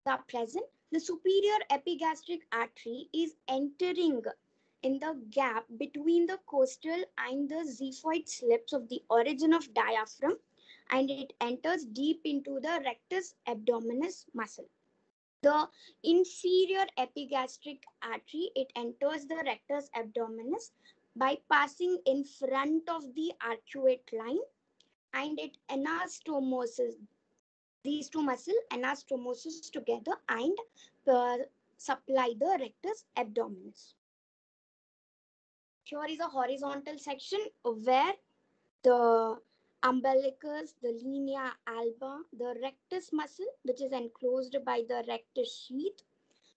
are present, the superior epigastric artery is entering in the gap between the costal and the xiphoid slips of the origin of diaphragm, and it enters deep into the rectus abdominis muscle. The inferior epigastric artery, it enters the rectus abdominis by passing in front of the arcuate line, and it anastomoses these two muscles anastomoses together and uh, supply the rectus abdominis. Here is a horizontal section where the umbilicus, the linea alba, the rectus muscle, which is enclosed by the rectus sheath,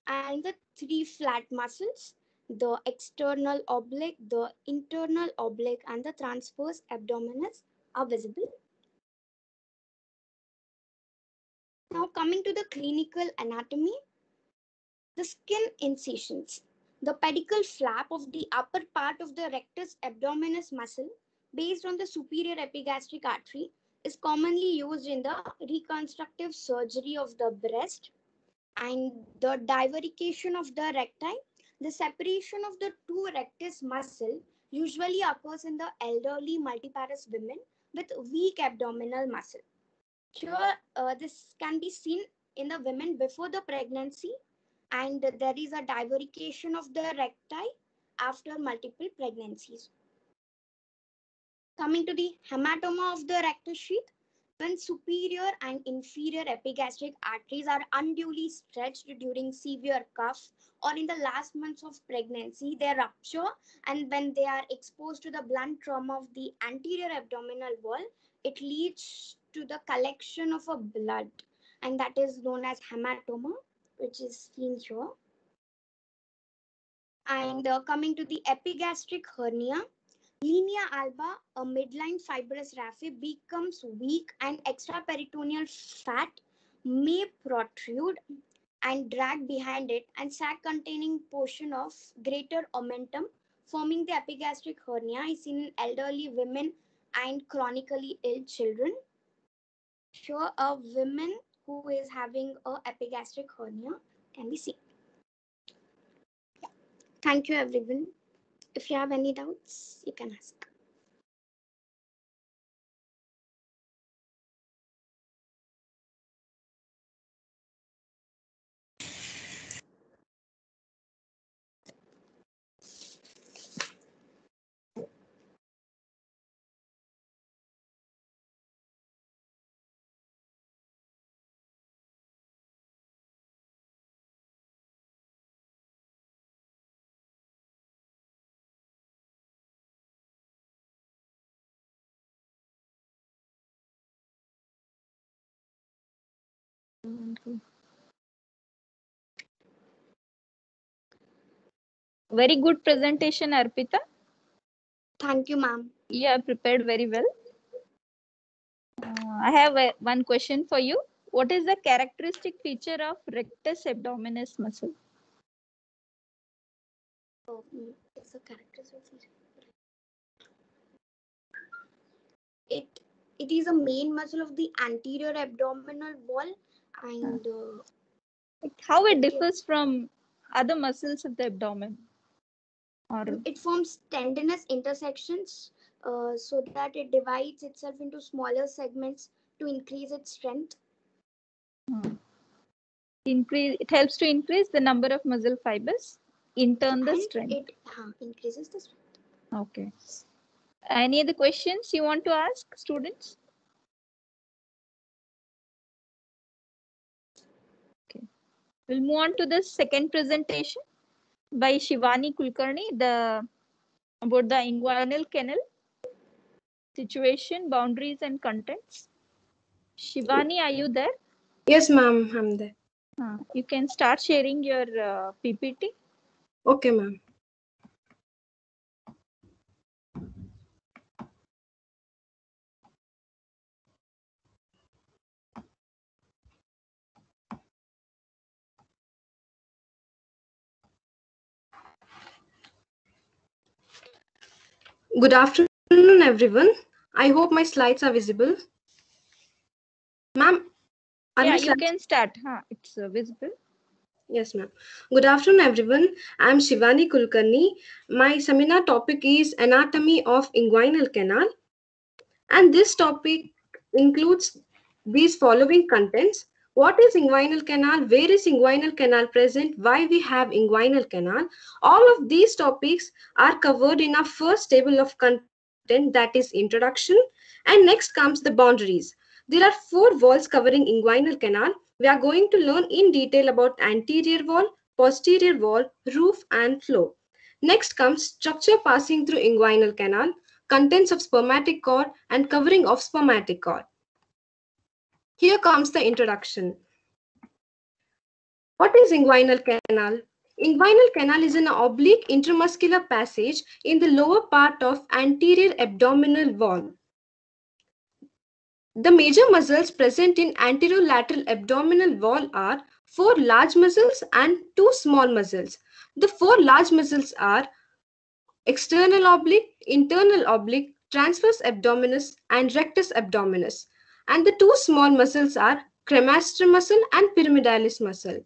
and the three flat muscles, the external oblique, the internal oblique, and the transverse abdominis are visible. Now coming to the clinical anatomy, the skin incisions. The pedicle flap of the upper part of the rectus abdominis muscle based on the superior epigastric artery is commonly used in the reconstructive surgery of the breast, and the divarication of the recti. The separation of the two rectus muscle usually occurs in the elderly multiparous women with weak abdominal muscle. Here, this can be seen in the women before the pregnancy, and there is a divarication of the recti after multiple pregnancies. Coming to the hematoma of the rectus sheath, when superior and inferior epigastric arteries are unduly stretched during severe cough or in the last months of pregnancy, they rupture, and when they are exposed to the blunt trauma of the anterior abdominal wall, it leads to the collection of a blood, and that is known as hematoma, which is seen here. And coming to the epigastric hernia, linea alba, a midline fibrous raphe, becomes weak and extraperitoneal fat may protrude and drag behind it, and sac containing portion of greater omentum forming the epigastric hernia is seen in elderly women and chronically ill children. Here a woman who is having a epigastric hernia can be seen. Thank you everyone. If you have any doubts, you can ask. Very good presentation, Arpita. Thank you, ma'am. You have prepared very well. I have one question for you. What is the characteristic feature of rectus abdominis muscle? It's a characteristic feature. It is a main muscle of the anterior abdominal wall, and how it differs from other muscles of the abdomen? Or it forms tendinous intersections so that it divides itself into smaller segments to increase its strength. It helps to increase the number of muscle fibers, in turn the strength. It increases the strength. Okay. Any other questions you want to ask, students? Okay. We'll move on to the second presentation by Shivani Kulkarni, about the inguinal canal, situation, boundaries, and contents. Shivani, are you there? Yes, ma'am, I'm there. You can start sharing your PPT. Okay, ma'am. Good afternoon, everyone. I hope my slides are visible. Ma'am, Are Yeah, we you start? can start. Huh? It's visible. Yes, ma'am. Good afternoon, everyone. I'm Shivani Kulkarni. My seminar topic is Anatomy of Inguinal Canal, and this topic includes these following contents. What is inguinal canal? Where is inguinal canal present? Why we have inguinal canal? All of these topics are covered in our first table of content, that is introduction, and next comes the boundaries. There are 4 walls covering inguinal canal. We are going to learn in detail about anterior wall, posterior wall, roof, and floor. Next comes structure passing through inguinal canal, contents of spermatic cord, and covering of spermatic cord. Here comes the introduction. What is inguinal canal? Inguinal canal is an oblique intramuscular passage in the lower part of anterior abdominal wall. The major muscles present in anterolateral abdominal wall are 4 large muscles and 2 small muscles. The 4 large muscles are external oblique, internal oblique, transverse abdominis, and rectus abdominis. And the 2 small muscles are cremaster muscle and pyramidalis muscle.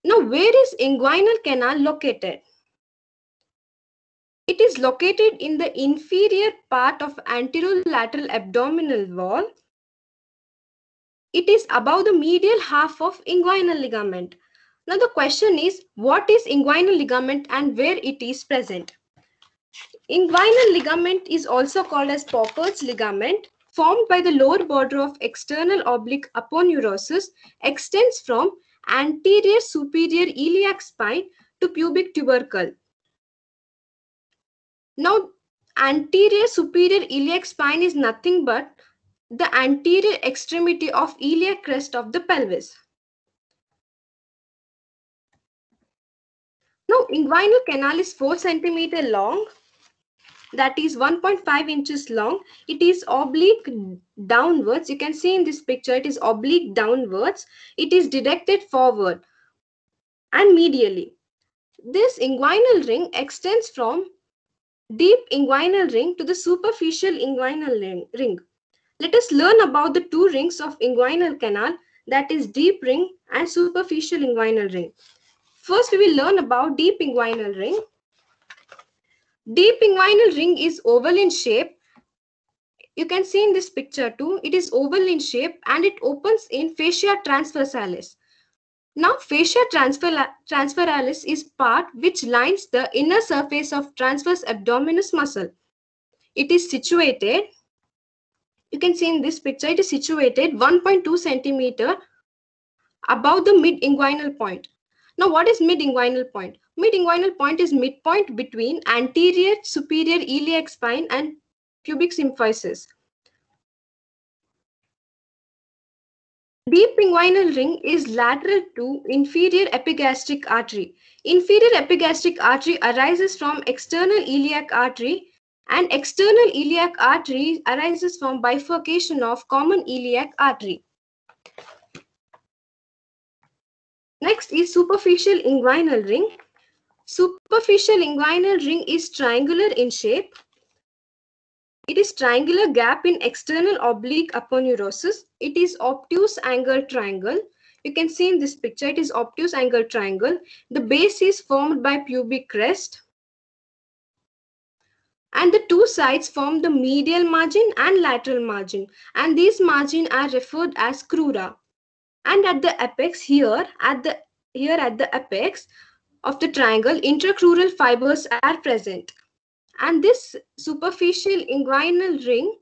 Now, where is inguinal canal located? It is located in the inferior part of anterolateral abdominal wall. It is above the medial half of inguinal ligament. Now, the question is, what is inguinal ligament and where it is present? Inguinal ligament is also called as Popper's ligament, formed by the lower border of external oblique aponeurosis, extends from anterior superior iliac spine to pubic tubercle. Now, anterior superior iliac spine is nothing but the anterior extremity of iliac crest of the pelvis. Now, inguinal canal is 4 cm long, that is 1.5 inches long. It is oblique downwards. You can see in this picture, it is oblique downwards. It is directed forward and medially. This inguinal ring extends from deep inguinal ring to the superficial inguinal ring. Let us learn about the 2 rings of inguinal canal, that is deep ring and superficial inguinal ring. First, we will learn about deep inguinal ring. Deep inguinal ring is oval in shape. You can see in this picture too, it is oval in shape and it opens in fascia transversalis. Now, fascia transversalis is part which lines the inner surface of transverse abdominis muscle. It is situated, you can see in this picture, it is situated 1.2 centimeter above the mid-inguinal point. Now, what is mid-inguinal point? Mid-inguinal point is midpoint between anterior superior iliac spine and pubic symphysis. Deep inguinal ring is lateral to inferior epigastric artery. Inferior epigastric artery arises from external iliac artery, and external iliac artery arises from bifurcation of common iliac artery. Next is superficial inguinal ring. Superficial inguinal ring is triangular in shape. It is triangular gap in external oblique aponeurosis. It is obtuse angle triangle. You can see in this picture, it is obtuse angle triangle. The base is formed by pubic crest. And the 2 sides form the medial margin and lateral margin. And these margins are referred as crura. And at the apex here at the apex of the triangle, intracrural fibers are present. And this superficial inguinal ring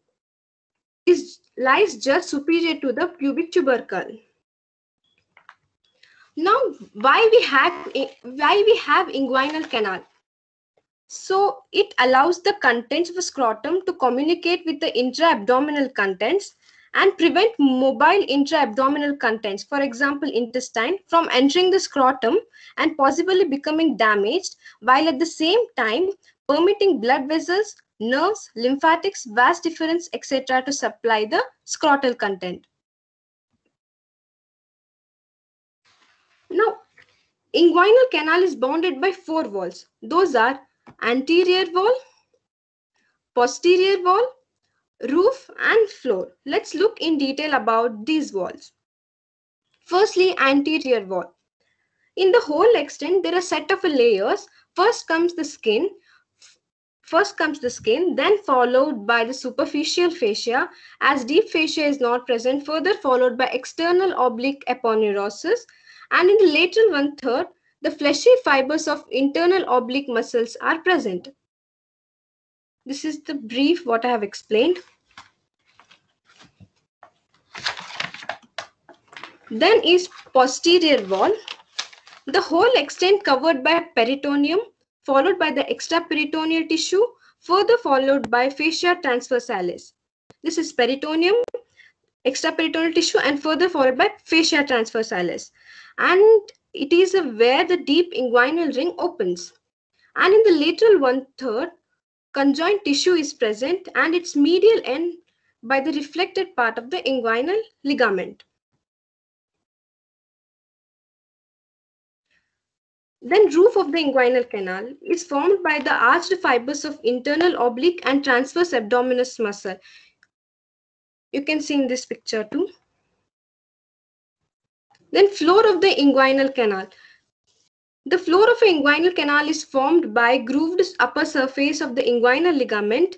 lies just superior to the pubic tubercle. Now, why we have inguinal canal? So it allows the contents of the scrotum to communicate with the intra-abdominal contents and prevent mobile intra-abdominal contents, for example intestine, from entering the scrotum and possibly becoming damaged, while at the same time permitting blood vessels, nerves, lymphatics, vas deferens, etc. to supply the scrotal content. Now, inguinal canal is bounded by 4 walls. Those are anterior wall, posterior wall, roof, and floor. Let's look in detail about these walls. Firstly, anterior wall. In the whole extent, there are a set of layers. First comes the skin, then followed by the superficial fascia, as deep fascia is not present, further followed by external oblique aponeurosis, and in the lateral 1/3, the fleshy fibers of internal oblique muscles are present. This is the brief what I have explained. Then is posterior wall. The whole extent covered by peritoneum, followed by the extraperitoneal tissue, further followed by fascia transversalis. This is peritoneum, extraperitoneal tissue, and further followed by fascia transversalis. And it is where the deep inguinal ring opens. And in the lateral 1/3, conjoint tissue is present and its medial end by the reflected part of the inguinal ligament. Then roof of the inguinal canal is formed by the arched fibers of internal oblique and transverse abdominis muscle. You can see in this picture too. Then floor of the inguinal canal. The floor of an inguinal canal is formed by grooved upper surface of the inguinal ligament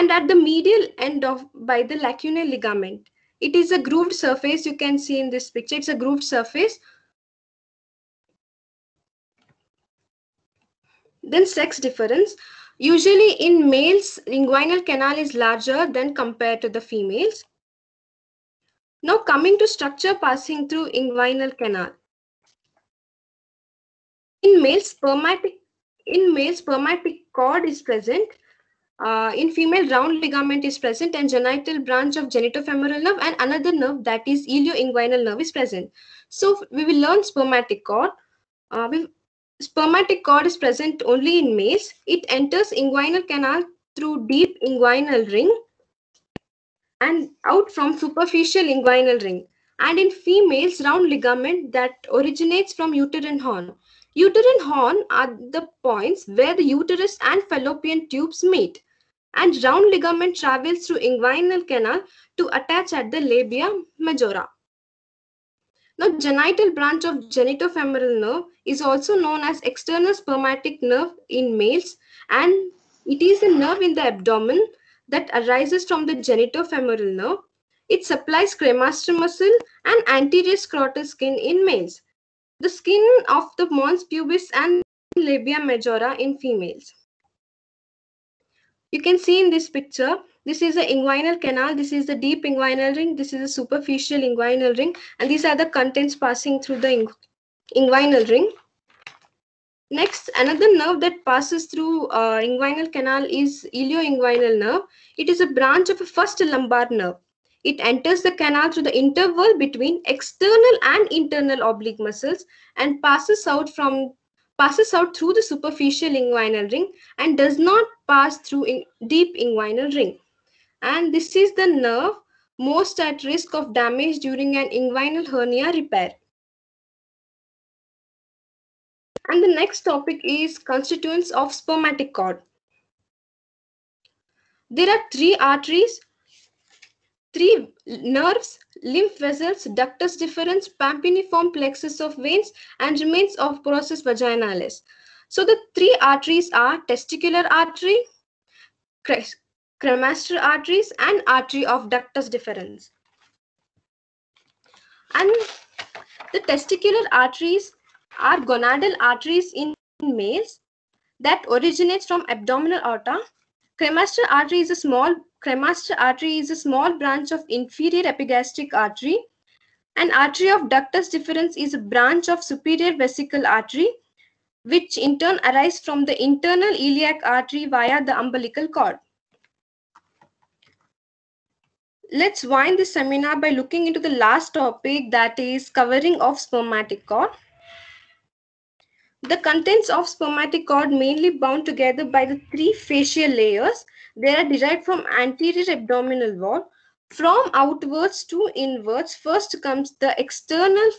and at the medial end by the lacunar ligament. It is a grooved surface. You can see in this picture. It's a grooved surface. Then sex difference. Usually in males, inguinal canal is larger than compared to the females. Now coming to structure passing through inguinal canal. In males, spermatic cord is present. In female, round ligament is present and genital branch of genitofemoral nerve and another nerve, that is ilioinguinal nerve, is present. So we will learn spermatic cord. Spermatic cord is present only in males. It enters inguinal canal through deep inguinal ring and out from superficial inguinal ring. And in females, round ligament that originates from uterine horn. Uterine horn are the points where the uterus and fallopian tubes meet. And round ligament travels through inguinal canal to attach at the labia majora. Now, genital branch of genitofemoral nerve is also known as external spermatic nerve in males, and it is a nerve in the abdomen that arises from the genitofemoral nerve. It supplies cremaster muscle and anterior scrotal skin in males. The skin of the mons pubis and labia majora in females. You can see in this picture, this is the inguinal canal, this is the deep inguinal ring, this is the superficial inguinal ring, and these are the contents passing through the inguinal ring. Next, another nerve that passes through inguinal canal is ilioinguinal nerve. It is a branch of a first lumbar nerve. It enters the canal through the interval between external and internal oblique muscles and passes out through the superficial inguinal ring and does not pass through deep inguinal ring. And this is the nerve most at risk of damage during an inguinal hernia repair. And the next topic is constituents of spermatic cord. There are 3 arteries, 3 nerves, lymph vessels, ductus deferens, pampiniform plexus of veins, and remains of process vaginalis. So the 3 arteries are testicular artery, cremaster arteries, and artery of ductus deferens. And the testicular arteries are gonadal arteries in males that originates from abdominal aorta. Cremaster artery is a small branch of inferior epigastric artery. An artery of ductus deferens is a branch of superior vesical artery, which in turn arises from the internal iliac artery via the umbilical cord. Let's wind this seminar by looking into the last topic, that is covering of spermatic cord. The contents of spermatic cord mainly bound together by the 3 fascial layers. They are derived from anterior abdominal wall. From outwards to inwards, first comes the external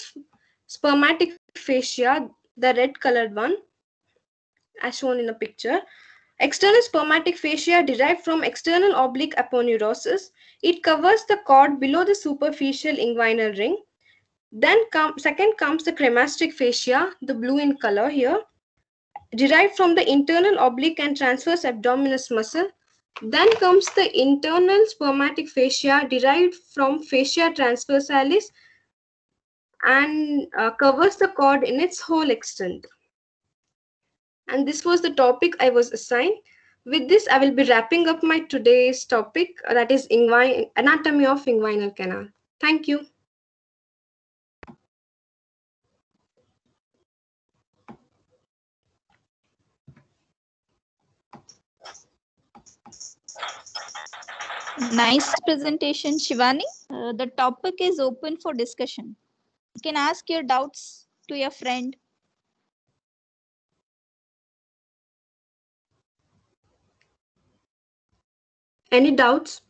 spermatic fascia, the red colored one, as shown in a picture. External spermatic fascia derived from external oblique aponeurosis. It covers the cord below the superficial inguinal ring. Then second comes the cremasteric fascia, the blue in color here, derived from the internal oblique and transverse abdominis muscle. Then comes the internal spermatic fascia derived from fascia transversalis and covers the cord in its whole extent. And this was the topic I was assigned. With this, I will be wrapping up my today's topic, that is anatomy of inguinal canal. Thank you. Nice presentation, Shivani. The topic is open for discussion. You can ask your doubts to your friend. Any doubts?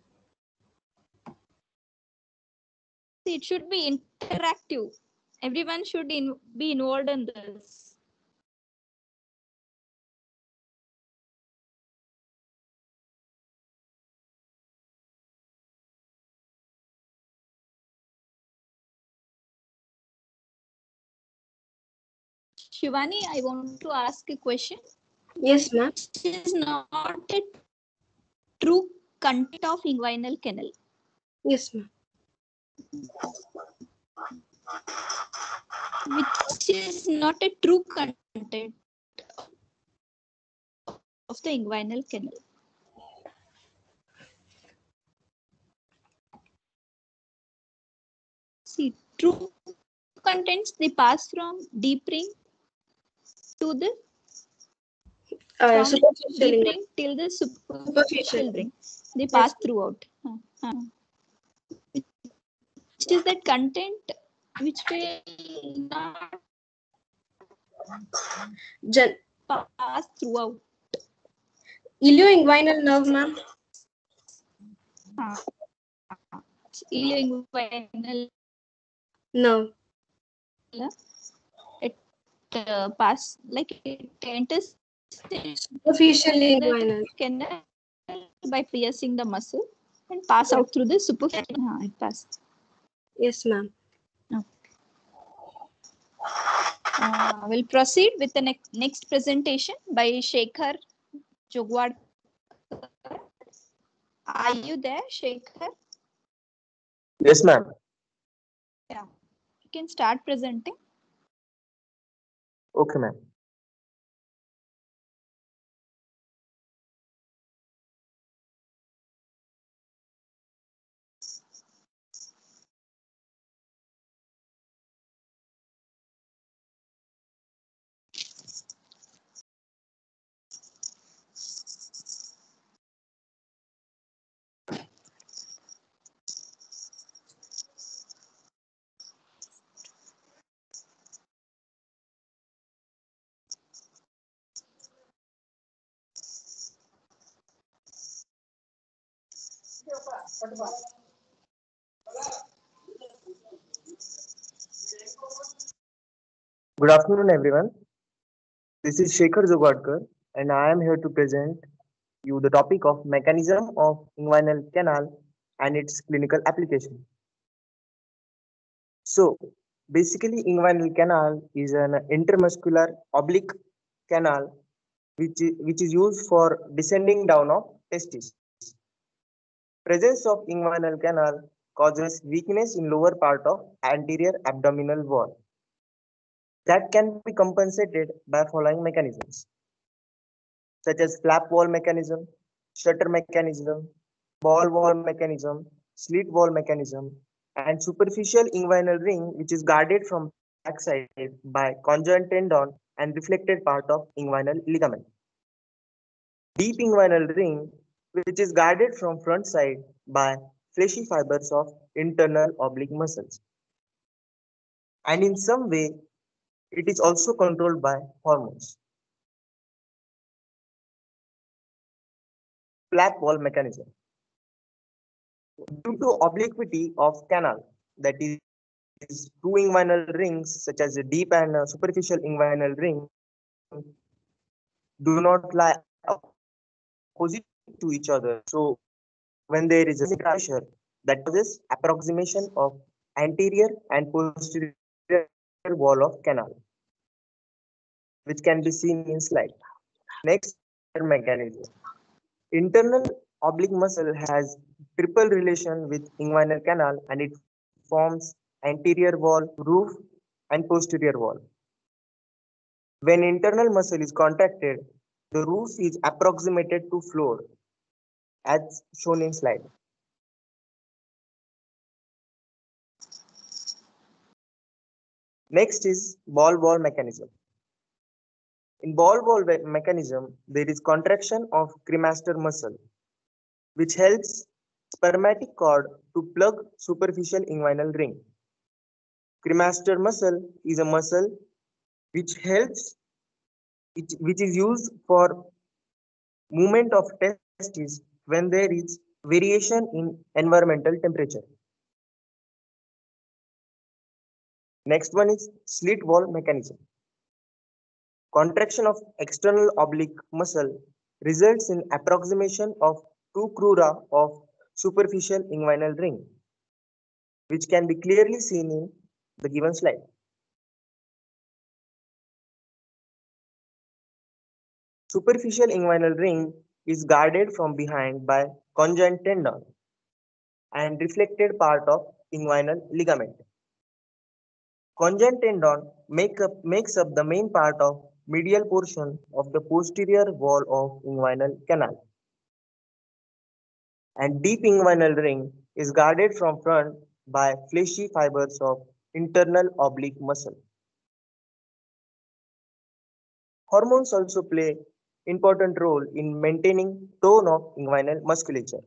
It should be interactive. Everyone should be involved in this. Shivani, I want to ask a question. Yes, ma'am. This is not a true content of inguinal canal. Yes, ma'am. Which is not a true content of the inguinal canal. See, true contents, they pass from deep ring to the Superficial deep inguinal. ring till the superficial ring. They pass throughout. Which is that content which will not pass throughout. Ilioinguinal nerve, ma'am. Ilioinguinal nerve. It pass like it enters Superficial inguinal canal by piercing the muscle and pass out through the superficial. It passes. Yes, ma'am. We'll proceed with the next presentation by Shekhar Jogwad. Are you there, Shekhar? Yes, ma'am. Yeah. You can start presenting. Okay, ma'am. Good afternoon, everyone. This is Shekhar Zogadkar, and I am here to present you the topic of mechanism of inguinal canal and its clinical application. So, basically, inguinal canal is an intermuscular oblique canal which is used for descending down of testis. Presence of inguinal canal causes weakness in lower part of anterior abdominal wall. That can be compensated by following mechanisms, such as flap wall mechanism, shutter mechanism, ball wall mechanism, slit wall mechanism, and superficial inguinal ring, which is guarded from backside by conjoint tendon and reflected part of inguinal ligament. Deep inguinal ring, which is guarded from front side by fleshy fibers of internal oblique muscles. And in some way, it is also controlled by hormones. Flap wall mechanism. Due to obliquity of canal, that is two inguinal rings such as a deep and superficial inguinal ring do not lie opposite to each other. So when there is a pressure, that causes approximation of anterior and posterior wall of canal, which can be seen in slide. Next, mechanism. Internal oblique muscle has triple relation with inguinal canal and it forms anterior wall, roof, and posterior wall. When internal muscle is contracted, the roof is approximated to floor as shown in slide. Next is ball-ball mechanism. In ball-ball mechanism, there is contraction of cremaster muscle, which helps spermatic cord to plug superficial inguinal ring. Cremaster muscle is a muscle which which is used for movement of testes when there is variation in environmental temperature. Next one is slit wall mechanism. Contraction of external oblique muscle results in approximation of two crura of superficial inguinal ring, which can be clearly seen in the given slide. Superficial inguinal ring is guarded from behind by conjoint tendon and reflected part of inguinal ligament. Conjoint tendon makes up the main part of medial portion of the posterior wall of inguinal canal. And deep inguinal ring is guarded from front by fleshy fibers of internal oblique muscle. Hormones also play important role in maintaining tone of inguinal musculature.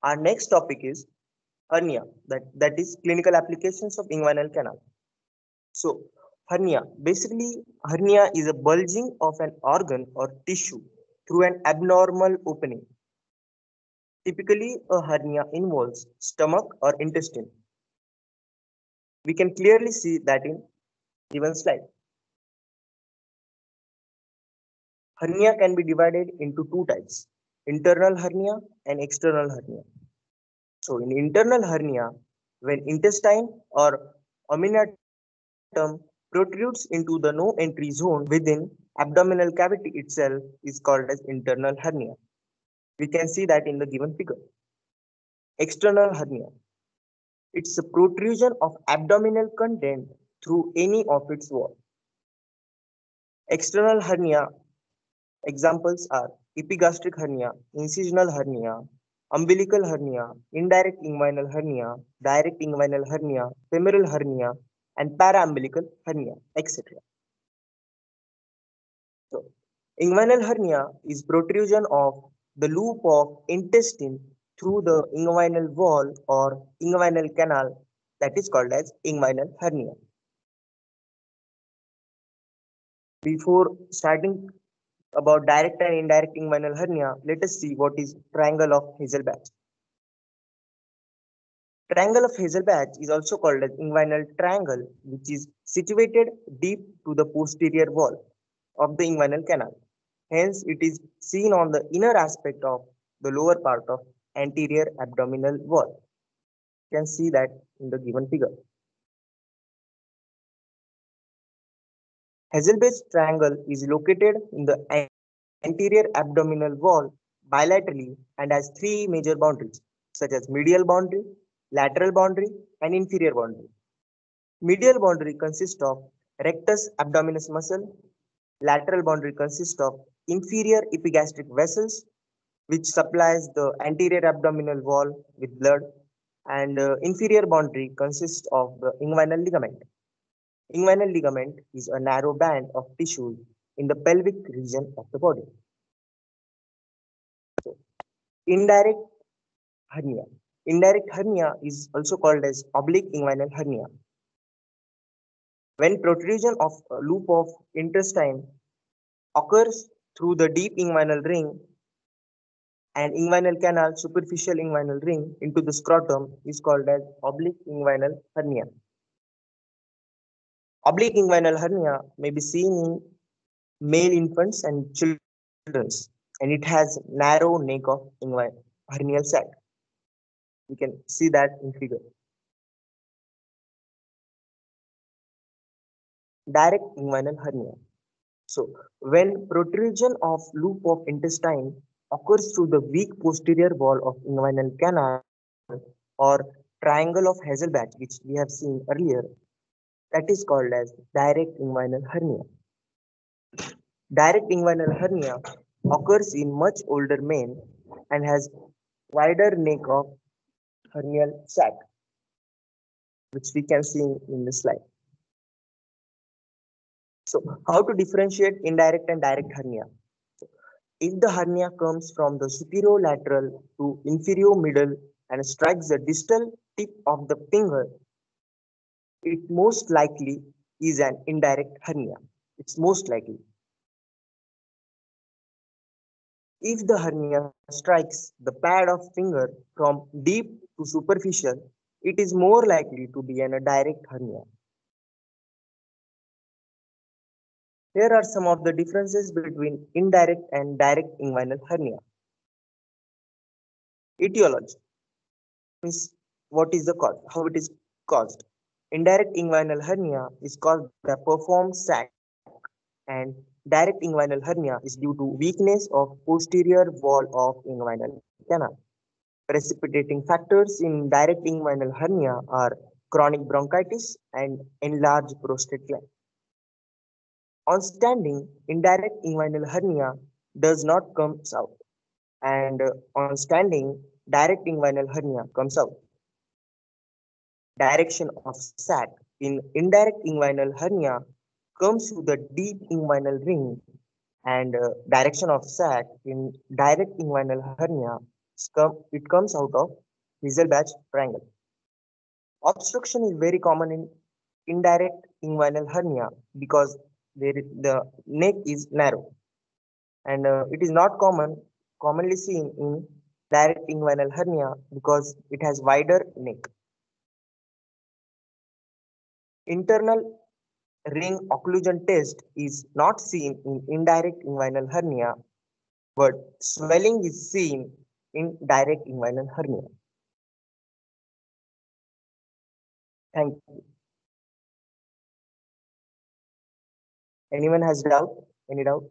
Our next topic is hernia, that is clinical applications of inguinal canal. So hernia, basically hernia is a bulging of an organ or tissue through an abnormal opening. Typically a hernia involves stomach or intestine. We can clearly see that in given slide. Hernia can be divided into two types, internal hernia and external hernia. So in internal hernia, when intestine or ominatum protrudes into the no entry zone within abdominal cavity itself is called as internal hernia. We can see that in the given figure. External hernia. It's a protrusion of abdominal content through any of its wall. External hernia examples are epigastric hernia, incisional hernia, umbilical hernia, indirect inguinal hernia, direct inguinal hernia, femoral hernia, and paraumbilical hernia, etc. So, inguinal hernia is protrusion of the loop of intestine through the inguinal wall or inguinal canal, that is called as inguinal hernia. Before starting about direct and indirect inguinal hernia, let us see what is triangle of Hazelbach. Triangle of Hazelbach is also called as inguinal triangle, which is situated deep to the posterior wall of the inguinal canal. Hence, it is seen on the inner aspect of the lower part of anterior abdominal wall. You can see that in the given figure. Hazelbach triangle is located in the anterior abdominal wall bilaterally and has three major boundaries, such as medial boundary, lateral boundary, and inferior boundary. Medial boundary consists of rectus abdominis muscle. Lateral boundary consists of inferior epigastric vessels, which supplies the anterior abdominal wall with blood, and inferior boundary consists of the inguinal ligament. Inguinal ligament is a narrow band of tissue in the pelvic region of the body. So, indirect hernia. Indirect hernia is also called as oblique inguinal hernia. When protrusion of a loop of intestine occurs through the deep inguinal ring and inguinal canal superficial inguinal ring into the scrotum is called as oblique inguinal hernia. Oblique inguinal hernia may be seen in male infants and children, and it has narrow neck of hernial sac. We can see that in figure. Direct inguinal hernia. So when protrusion of loop of intestine occurs through the weak posterior wall of inguinal canal or triangle of Hazelbach, which we have seen earlier, that is called as direct inguinal hernia. Direct inguinal hernia occurs in much older men and has wider neck of hernial sac, which we can see in the slide. So how to differentiate indirect and direct hernia? If the hernia comes from the superolateral to inferior middle and strikes the distal tip of the finger, it most likely is an indirect hernia. It's most likely. If the hernia strikes the pad of finger from deep to superficial, it is more likely to be a direct hernia. Here are some of the differences between indirect and direct inguinal hernia. Etiology means what is the cause, how it is caused. Indirect inguinal hernia is caused by performed sac, and direct inguinal hernia is due to weakness of posterior wall of inguinal canal. Precipitating factors in direct inguinal hernia are chronic bronchitis and enlarged prostate gland. On standing, indirect inguinal hernia does not come out, and on standing, direct inguinal hernia comes out. Direction of sac in indirect inguinal hernia comes through the deep inguinal ring, and direction of sac in direct inguinal hernia it comes out of Hazelbach triangle. Obstruction is very common in indirect inguinal hernia because the neck is narrow, and it is not commonly seen in direct inguinal hernia because it has wider neck. Internal ring occlusion test is not seen in indirect inguinal hernia, but swelling is seen in direct inguinal hernia. Thank you. Anyone has doubt? Any doubt?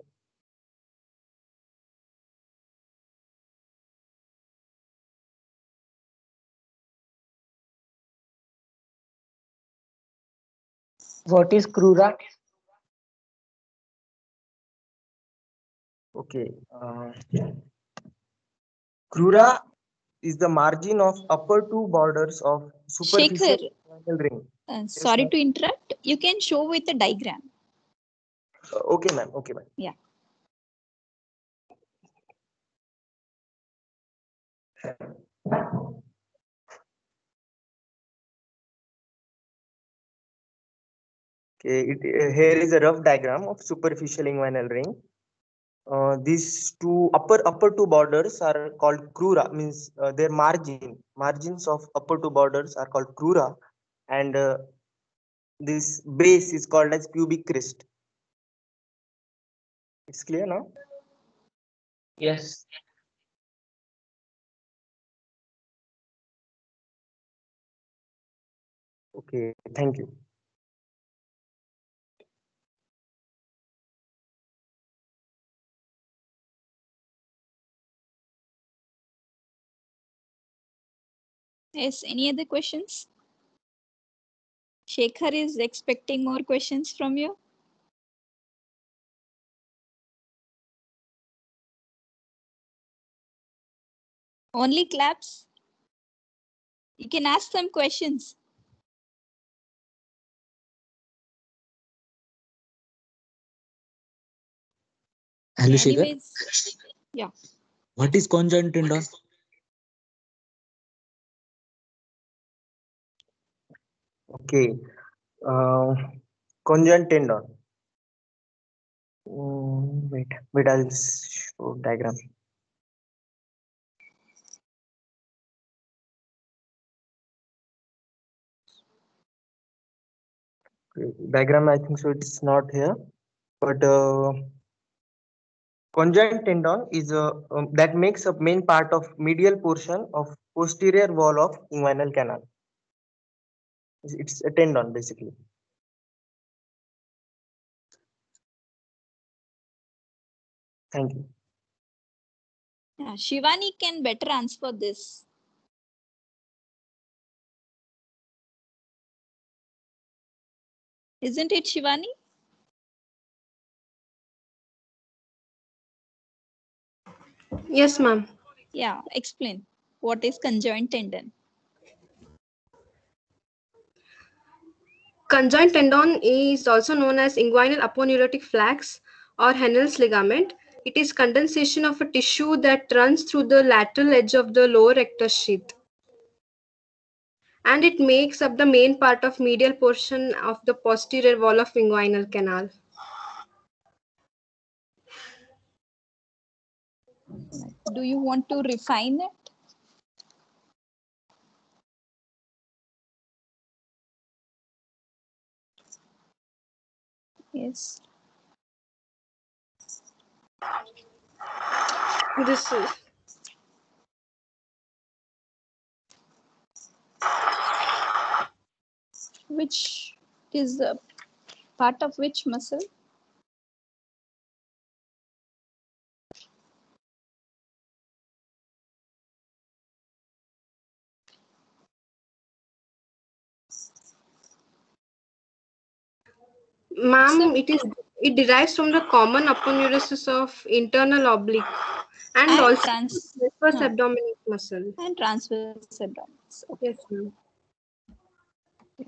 What is crura? Okay. Crura is the margin of upper two borders of superficial Shekhar, inguinal ring. sorry ma'am. to interrupt. You can show with a diagram. Okay, ma'am. Okay, ma'am. Yeah. Okay, here is a rough diagram of superficial inguinal ring. These two upper two borders are called crura, means their margins of upper two borders are called crura, and this base is called as pubic crest. It's clear now? Yes. Okay, thank you. Yes, any other questions? Shekhar is expecting more questions from you. Only claps? You can ask some questions. Hello, Shekhar. Anyways, yeah. What is conjoint tendon? Okay, conjoint tendon. Wait, I'll show diagram. Okay, diagram, I think so. It's not here, but conjoint tendon is that makes up main part of medial portion of posterior wall of inguinal canal. It's a tendon basically. Thank you. Yeah, Shivani can better answer this. Isn't it, Shivani? Yes, ma'am. Yeah, explain. What is conjoint tendon? Conjoint tendon is also known as inguinal aponeurotic flax or Henel's ligament. It is condensation of a tissue that runs through the lateral edge of the lower rectus sheath. And it makes up the main part of medial portion of the posterior wall of inguinal canal. Do you want to refine it? Yes. This is Which is a part of which muscle? Ma'am, it derives from the common aponeurosis of internal oblique and And also transverse huh. abdominis muscle. And transverse abdominis. Okay. Yes, ma'am.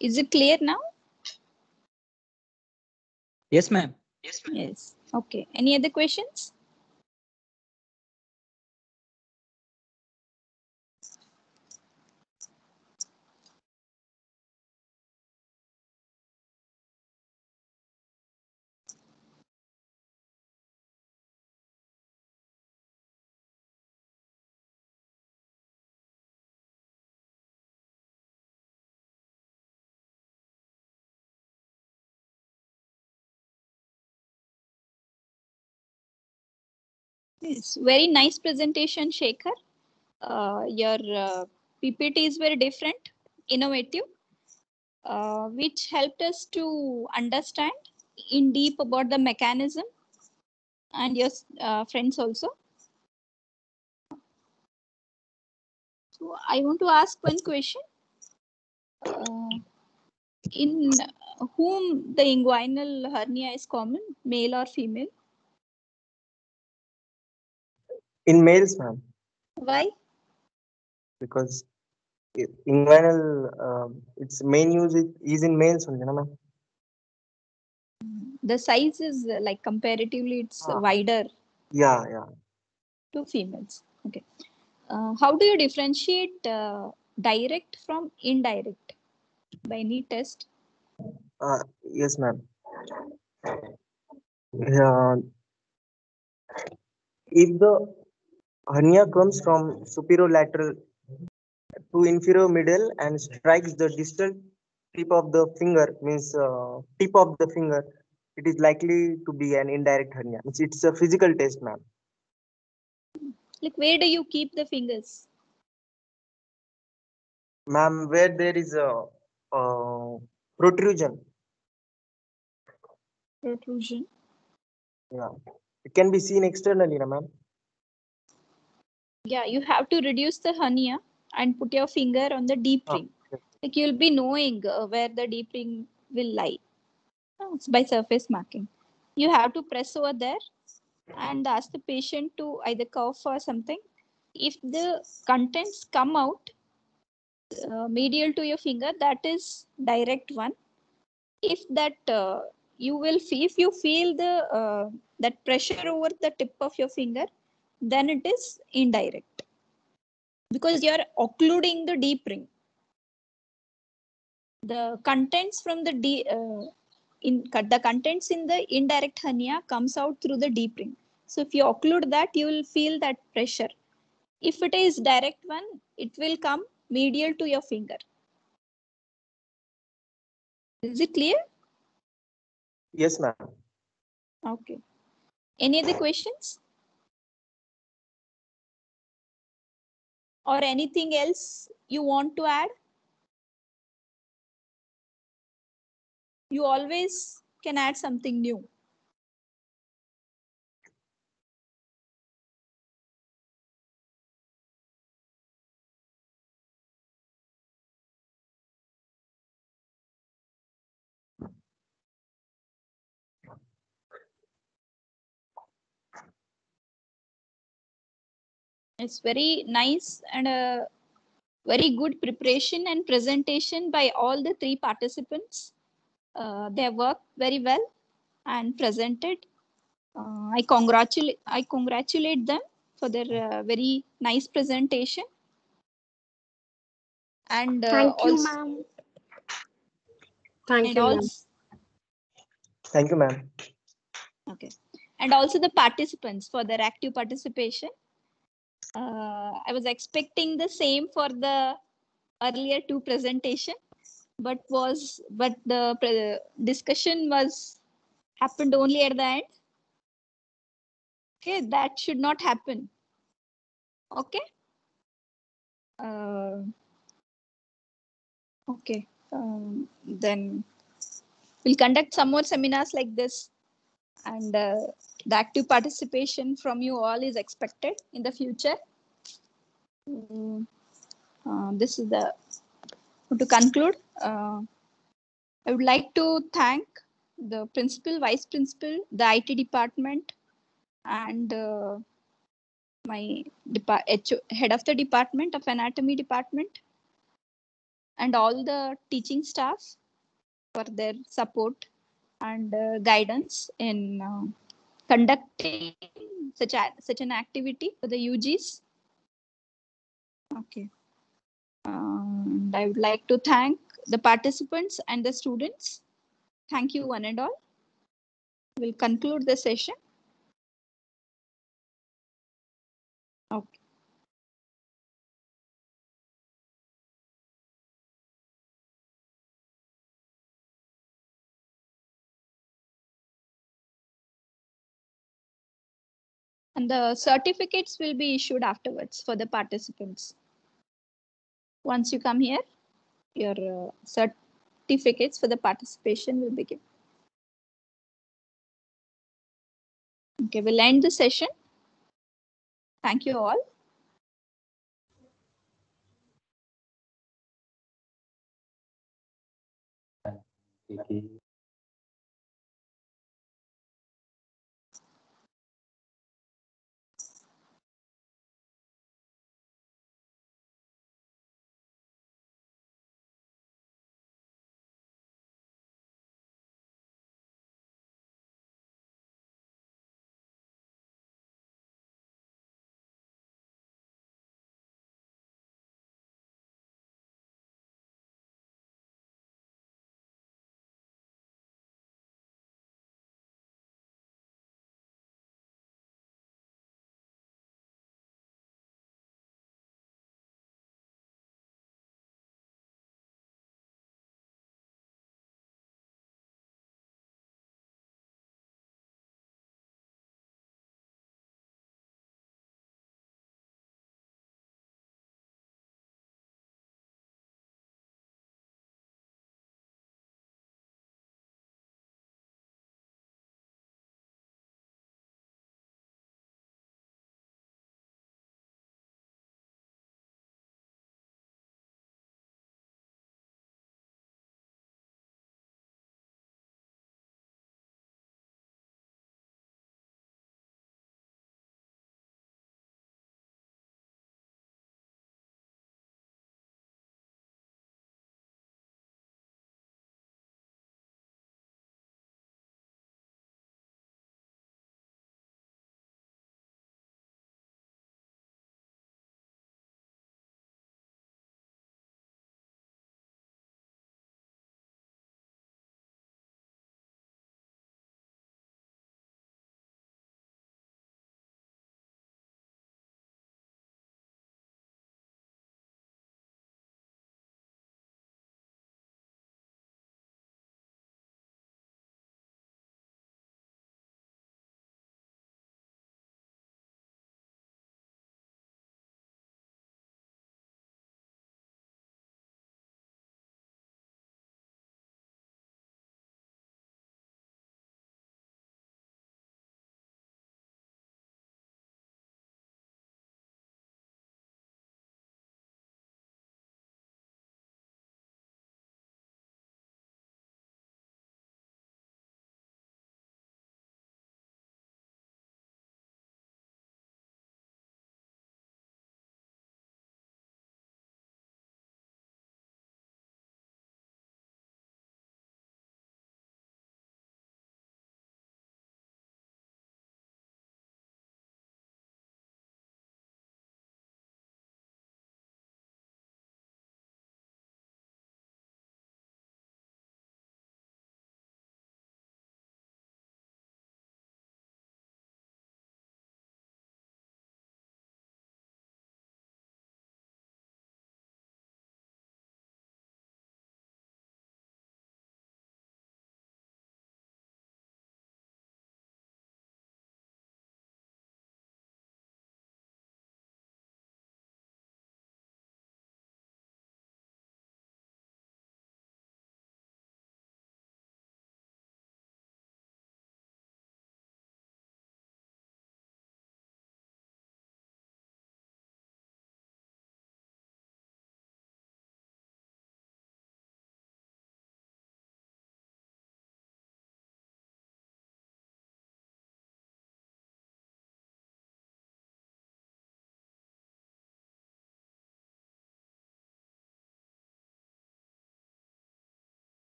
Is it clear now? Yes, ma'am. Yes. Okay. Any other questions? Yes. Very nice presentation, Shekhar. Your PPT is very different, innovative, which helped us to understand in deep about the mechanism and your friends also. So I want to ask one question. In whom the inguinal hernia is common, male or female? In males, ma'am, Why? because inguinal its main use is in males only, no, ma'am. The size is like comparatively it's Ah. wider Yeah. to females. Okay. How do you differentiate direct from indirect by any test? Yes, ma'am. Yeah, if the hernia comes from superolateral to inferior middle and strikes the distal tip of the finger, means tip of the finger, it is likely to be an indirect hernia. It's a physical test, ma'am. Like where do you keep the fingers? Ma'am, where there is a protrusion, Protrusion. yeah, it can be seen externally, no, ma'am. Yeah, you have to reduce the hernia and put your finger on the deep ring. Yes. Like you'll be knowing where the deep ring will lie. It's by surface marking. You have to press over there and ask the patient to either cough or something. If the contents come out medial to your finger, that is direct one. If that if you feel the that pressure over the tip of your finger, then it is indirect because you are occluding the deep ring. The contents from the the contents in the indirect hernia comes out through the deep ring. So if you occlude that, you will feel that pressure. If it is direct one, it will come medial to your finger. Is it clear? Yes, ma'am. Okay. Any other questions? or anything else you want to add? You always can add something new. It's very nice and a very good preparation and presentation by all the three participants. They have worked very well and presented. I congratulate them for their very nice presentation. And Thank you, also, ma'am. Thank and you, ma'am. also, Thank you, ma'am. okay, and also the participants for their active participation. I was expecting the same for the earlier two presentation, but the discussion was happened only at the end. Okay, that should not happen. Okay. Okay. Then we'll conduct some more seminars like this, and the active participation from you all is expected in the future. This is the to conclude. I would like to thank the principal, vice principal, the IT department, and my head of the department of anatomy department, and all the teaching staff for their support and guidance in conducting such an activity for the UGs. Okay. And I would like to thank the participants and the students. Thank you one and all. We'll conclude the session. Okay. And the certificates will be issued afterwards for the participants. Once you come here, your certificates for the participation will be given. Okay, we'll end the session. Thank you all. Okay.